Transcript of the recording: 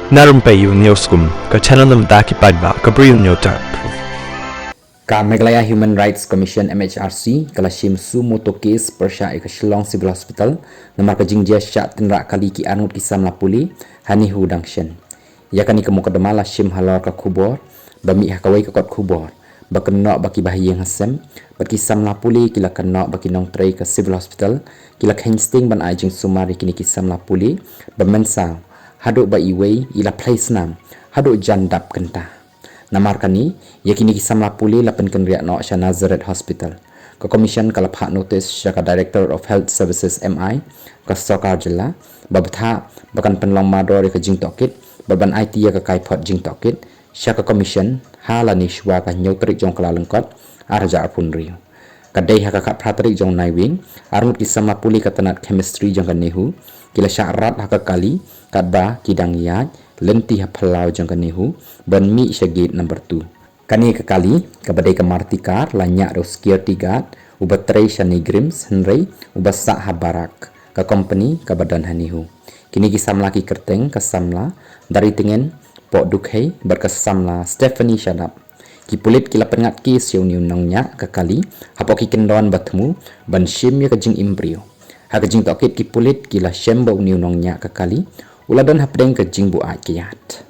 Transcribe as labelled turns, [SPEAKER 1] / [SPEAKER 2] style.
[SPEAKER 1] Na Rympei U ke channel nabynta ki paidbah ke Bri U Hynñiewtrep.
[SPEAKER 2] Ka Meghalaya Human Rights Commission MHRC kala Shim su moto case pyrshah ke Shillong Civil Hospital nomor ke jingjia syak tinrak kali ki anut ki samla pule NEHU dangshen. Ïaka ni ke mukotduma la Shim halor ke khubor bami hakawai ke kot khubor bakenok baki bahiyeng hasem baki samla pule kila kenok baki nong tray ke Civil Hospital kila khensting ban ajing sumari kini ki samla pule bamensang haduk ba iwei ila parasnam haduk jandap kentah. Namar kani yakini ki samla pule la penken riak no sya Nazareth Hospital. Ke commission kala phak notice sya ka Director of Health Services MI ke Sokar Jela babtha bakan penlong mador ke jing tokit baban IT ya ke kaipot jing tokit sya ke commission hala ni shwa ka nyotrik jong kala lengkot arja apun riu. Kadai haka kat pratrik jong naiwing arut ki samla pule ka tanat chemistry jong ka NEHU kila syarat haka kali kadba kidang yaj lenti hapalau jong ka NEHU ban mi syagit number 2 kani ke kali ke badai ke martikar lanyak ro security guard ubatrei shani grims henrei ubasak habarak ke company ke badan NEHU kini ki samla ki kyrteng ke samla dari tengen pok dukhei berke samla Stephanie Shadap ki pulit kila pengat ki siu niu nongnya ke kali hapok ki kendon batmu ban Shim ya ke jing imbrio ha ke jing tokit ki pulit kila Shim bau niu nongnya ke kali uladan hapdeng ke jing bu kiat.